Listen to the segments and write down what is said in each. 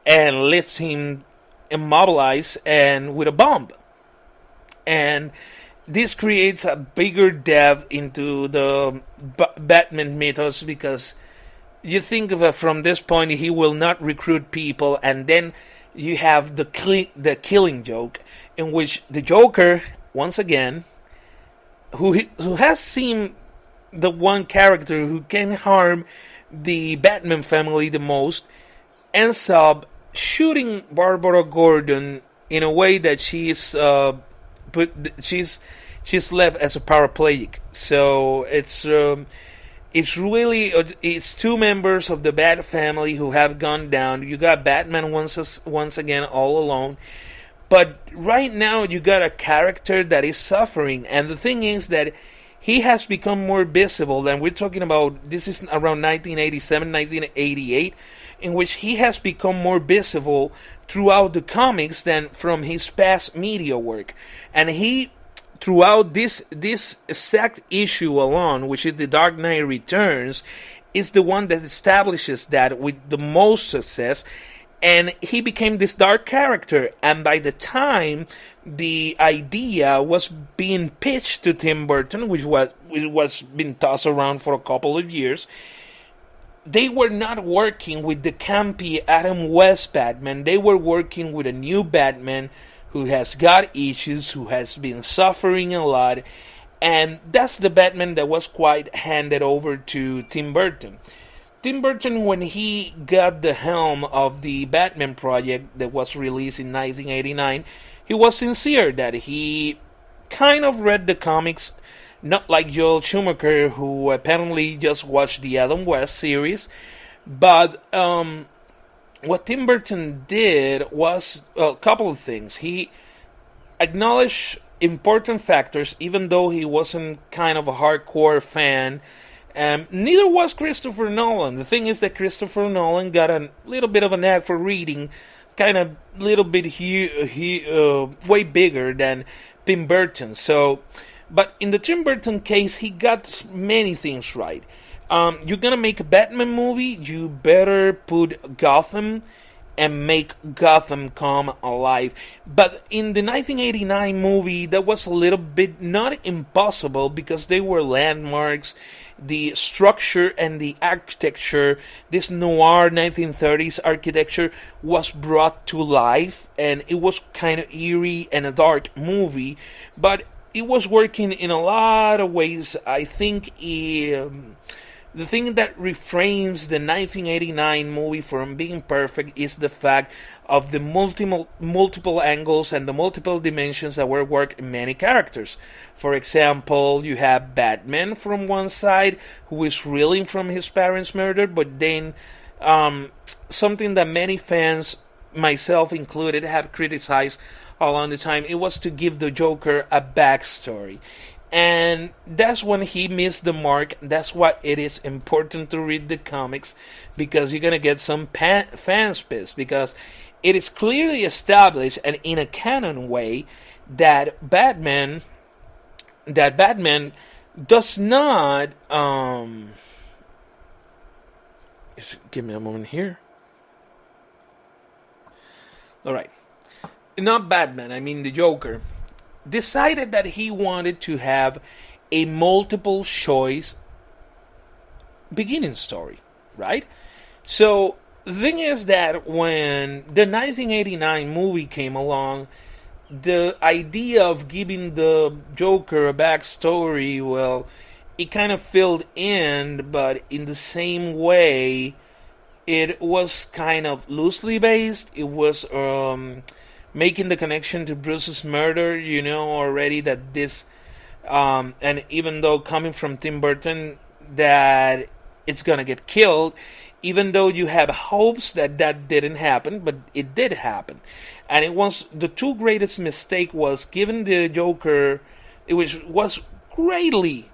and lifts him immobilized and with a bomb. And this creates a bigger depth into the Batman mythos, because you think of it from this point, he will not recruit people, and then you have the Killing Joke, in which the Joker, once again, who has seemed the one character who can harm the Batman family the most, ends up shooting Barbara Gordon in a way that she's left as a paraplegic. So it's really it's two members of the Bat family who have gone down. You got Batman once again all alone. But right now you got a character that is suffering, and the thing is that he has become more visible. And we're talking about, this is around 1987, 1988, in which he has become more visible throughout the comics than from his past media work. And he, throughout this exact issue alone, which is The Dark Knight Returns, is the one that establishes that with the most success. And he became this dark character, and by the time the idea was being pitched to Tim Burton, which was being tossed around for a couple of years, they were not working with the campy Adam West Batman. They were working with a new Batman who has got issues, who has been suffering a lot, and that's the Batman that was quite handed over to Tim Burton. Tim Burton, when he got the helm of the Batman project that was released in 1989, he was sincere that he kind of read the comics, not like Joel Schumacher, who apparently just watched the Adam West series. But what Tim Burton did was a couple of things. He acknowledged important factors, even though he wasn't kind of a hardcore fan. Neither was Christopher Nolan. The thing is that Christopher Nolan got a little bit of a knack for reading, kind of little bit way bigger than Tim Burton. So, but in the Tim Burton case, he got many things right. You're gonna make a Batman movie, you better put Gotham and make Gotham come alive. But in the 1989 movie, that was a little bit not impossible, because they were landmarks. The structure and the architecture, this noir 1930s architecture, was brought to life, and it was kind of eerie and a dark movie, but it was working in a lot of ways. I think the thing that refrains the 1989 movie from being perfect is the fact of the multiple angles and the multiple dimensions that were worked in many characters. For example, you have Batman from one side, who is reeling from his parents' murder, but then something that many fans, myself included, have criticized along the time, it was to give the Joker a backstory. And that's when he missed the mark. That's why it is important to read the comics, because you're gonna get some fans pissed, because it is clearly established, and in a canon way, that Batman does not give me a moment here. Alright. Not Batman, I mean the Joker decided that he wanted to have a multiple choice beginning story, right? So the thing is that when the 1989 movie came along, the idea of giving the Joker a backstory, well, it kind of filled in, but in the same way, it was kind of loosely based. It was making the connection to Bruce's murder, you know already that this, and even though coming from Tim Burton, that it's gonna get killed, even though you have hopes that that didn't happen, but it did happen. And it was, the two greatest mistake was giving the Joker, it was greatly,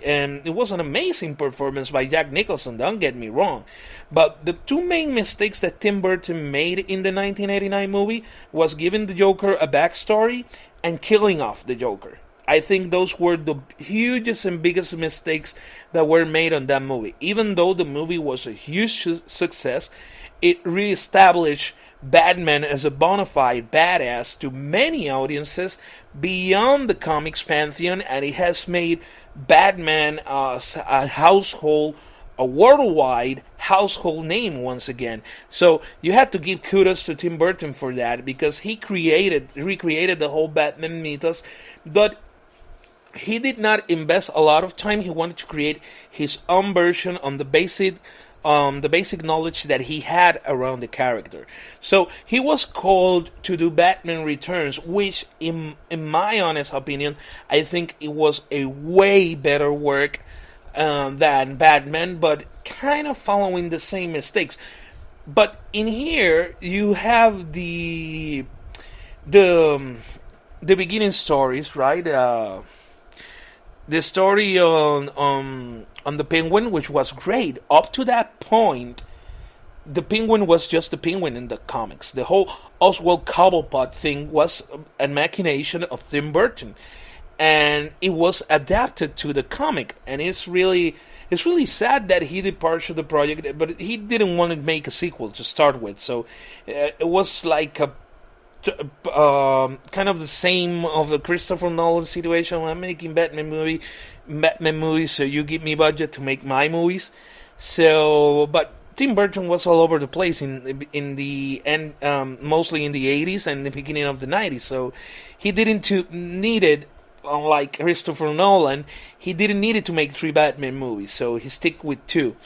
and it was an amazing performance by Jack Nicholson, don't get me wrong. But the two main mistakes that Tim Burton made in the 1989 movie was giving the Joker a backstory and killing off the Joker. I think those were the hugest and biggest mistakes that were made on that movie. Even though the movie was a huge success, it reestablished Batman as a bona fide badass to many audiences beyond the comics pantheon, and it has made Batman a household, a worldwide household name once again. So you have to give kudos to Tim Burton for that, because he recreated the whole Batman mythos, but he did not invest a lot of time. He wanted to create his own version on the basic knowledge that he had around the character. So he was called to do Batman Returns, which, in my honest opinion, I think it was a way better work than Batman, but kind of following the same mistakes. But in here, you have the beginning stories, right? The story on the Penguin, which was great. Up to that point, the Penguin was just the Penguin in the comics. The whole Oswald Cobblepot thing was a machination of Tim Burton, and it was adapted to the comic. And it's really sad that he departed the project, but he didn't want to make a sequel to start with. So it was like a kind of the same of the Christopher Nolan situation. I'm making Batman movies, so you give me budget to make my movies. So, but Tim Burton was all over the place in the end, mostly in the 80s and the beginning of the 90s. So he didn't need it. Unlike Christopher Nolan, he didn't need it to make 3 Batman movies, so he stick with 2.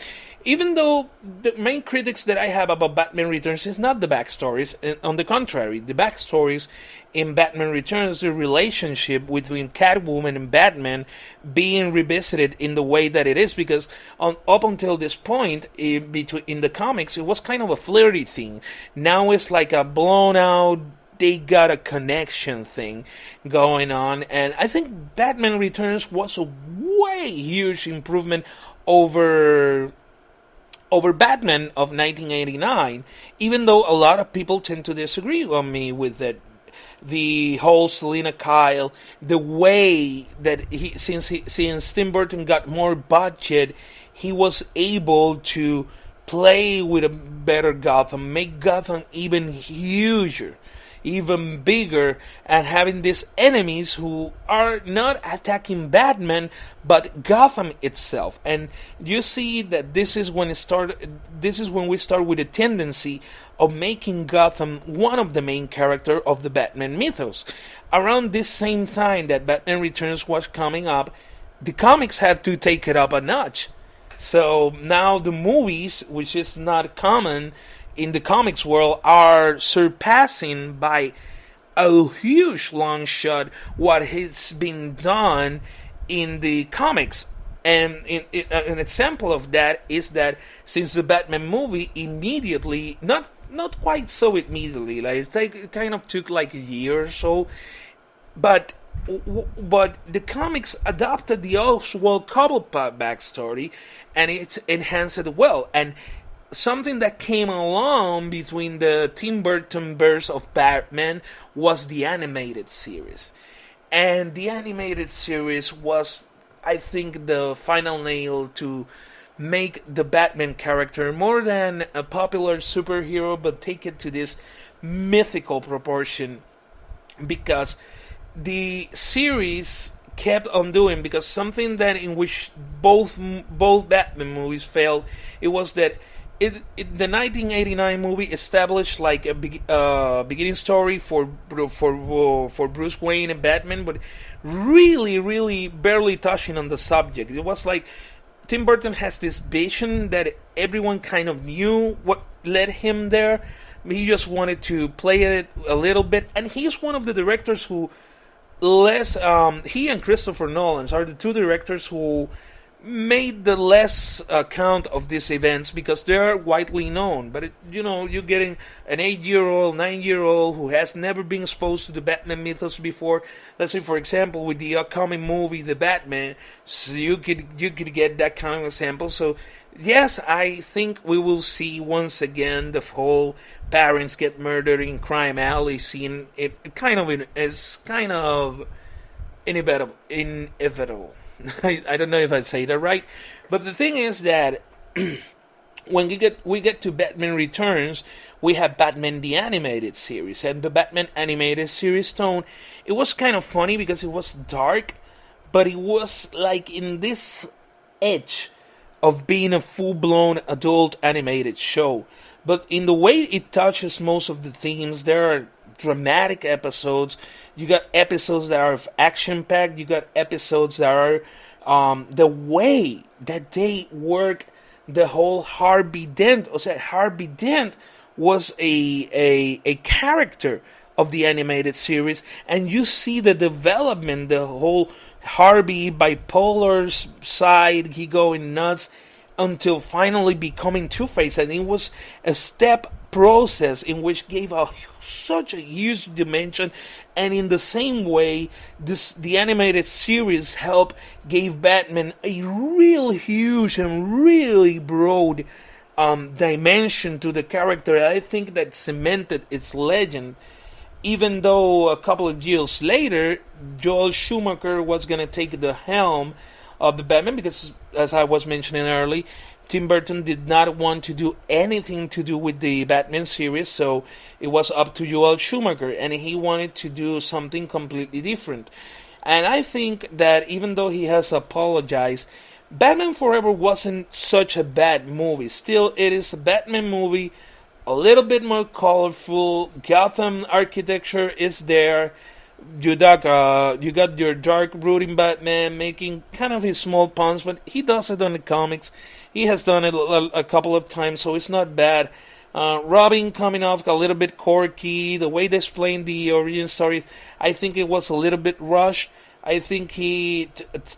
Even though the main critics that I have about Batman Returns is not the backstories, on the contrary, the backstories in Batman Returns, the relationship between Catwoman and Batman being revisited in the way that it is, because up until this point, in the comics, it was kind of a flirty thing. Now it's like a blown out, they got a connection thing going on, and I think Batman Returns was a way huge improvement over Batman of 1989, even though a lot of people tend to disagree on me with that. The whole Selina Kyle, the way that since Tim Burton got more budget, he was able to play with a better Gotham, make Gotham even huger, even bigger, and having these enemies who are not attacking Batman but Gotham itself. And you see that this is when we start with a tendency of making Gotham one of the main characters of the Batman mythos. Around this same time that Batman Returns was coming up, the comics had to take it up a notch. So now the movies, which is not common in the comics world, are surpassing by a huge long shot what has been done in the comics. And an example of that is that since the Batman movie immediately, not quite so immediately, like it kind of took like a year or so, but the comics adopted the Oswald Cobblepot backstory, and it enhanced it well. And something that came along between the Tim Burton verse of Batman was the animated series. And the animated series was, I think, the final nail to make the Batman character more than a popular superhero, but take it to this mythical proportion, because the series kept on doing, because something that in which both Batman movies failed, it was that the 1989 movie established like a beginning story for Bruce Wayne and Batman, but really barely touching on the subject. It was like Tim Burton has this vision that everyone kind of knew what led him there. He just wanted to play it a little bit, and he's one of the directors who he and Christopher Nolan are the two directors who made the less account of these events, because they're widely known. But you're getting an 8-year-old, 9-year-old who has never been exposed to the Batman mythos before. Let's say, for example, with the upcoming movie, The Batman, so you could get that kind of example. So yes, I think we will see once again the whole parents get murdered in crime alley scene. It is kind of inevitable. I don't know if I say that right, but the thing is that when we get to Batman Returns, we have Batman the Animated Series, and the Batman Animated Series tone. It was kind of funny because it was dark, but it was like in this edge of being a full-blown adult animated show. But in the way it touches most of the themes, there are dramatic episodes. You got episodes that are action-packed. You got episodes that are the way that they work the whole Harvey Dent. O sea, Harvey Dent was a character of the animated series, and you see the development, the whole Harvey bipolar side, he going nuts, until finally becoming Two-Face, and it was a step process in which gave such a huge dimension, and in the same way, the animated series gave Batman a real huge and really broad dimension to the character. I think that cemented its legend, even though a couple of years later, Joel Schumacher was going to take the helm of the Batman, because, as I was mentioning earlier, Tim Burton did not want to do anything to do with the Batman series, so it was up to Joel Schumacher, and he wanted to do something completely different. And I think that even though he has apologized, Batman Forever wasn't such a bad movie. Still, it is a Batman movie, a little bit more colorful. Gotham architecture is there. You got your dark, brooding Batman making kind of his small puns, but he does it on the comics. He has done it a couple of times, so it's not bad. Robin coming off a little bit quirky. The way they explained the origin story, I think it was a little bit rushed. I think he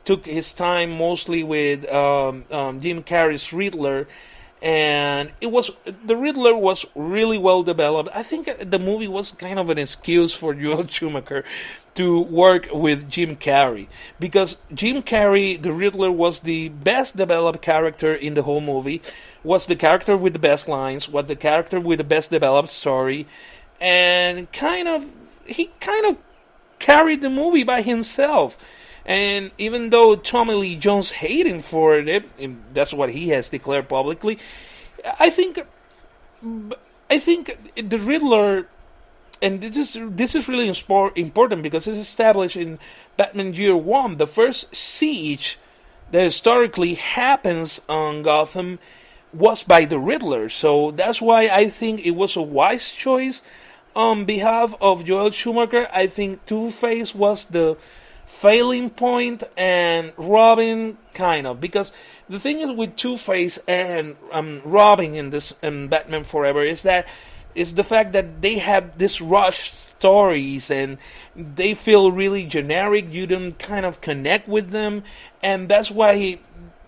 took his time mostly with Jim Carrey's Riddler, and the Riddler was really well developed. I think the movie was kind of an excuse for Joel Schumacher to work with Jim Carrey, because Jim Carrey, the Riddler, was the best developed character in the whole movie, was the character with the best lines, was the character with the best developed story, and he kind of carried the movie by himself. And even though Tommy Lee Jones hated him for it, that's what he has declared publicly, I think the Riddler, and this is really important because it's established in Batman Year One. The first siege that historically happens on Gotham was by the Riddler, so that's why I think it was a wise choice on behalf of Joel Schumacher. I think Two-Face was the failing point, and Robin kind of, because the thing is with Two-Face and Robin in this Batman Forever is the fact that they have this rushed stories and they feel really generic. You don't kind of connect with them, and that's why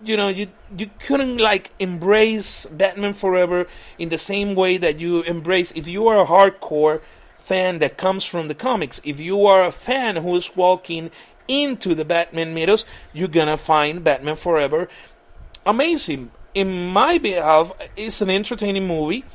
you couldn't like embrace Batman Forever in the same way that you embrace if you are a hardcore fan that comes from the comics. If you are a fan who is walking into the Batman mythos, you're gonna find Batman Forever amazing. In my behalf, it's an entertaining movie,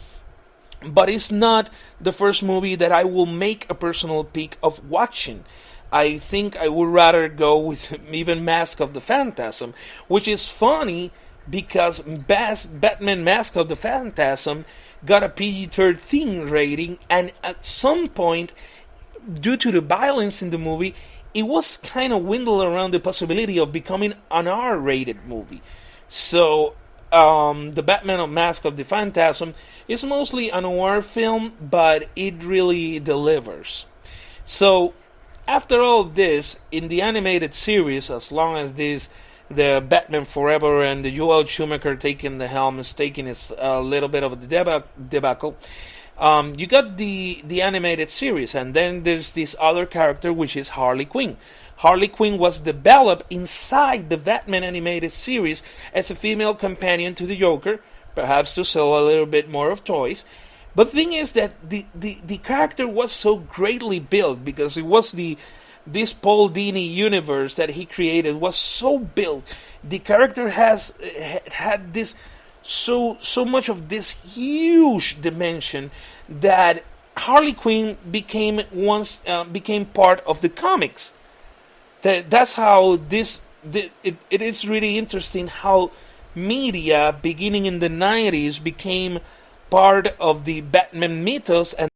but it's not the first movie that I will make a personal pick of watching. I think I would rather go with even Mask of the Phantasm, which is funny because Batman Mask of the Phantasm got a PG-13 rating, and at some point, due to the violence in the movie, it was kind of dwindled around the possibility of becoming an R-rated movie. So, the Batman of Mask of the Phantasm is mostly an noir film, but it really delivers. So, after all this, in the animated series, as long as the Batman Forever and the Joel Schumacher taking the helm is taking a little bit of the debacle, you got the animated series, and then there's this other character which is Harley Quinn. Harley Quinn was developed inside the Batman animated series as a female companion to the Joker, perhaps to sell a little bit more of toys. But the thing is that the character was so greatly built because it was this Paul Dini universe that he created was so built. The character had this so much of this huge dimension that Harley Quinn became part of the comics. That's how it is really interesting how media beginning in the 90s became part of the Batman mythos, and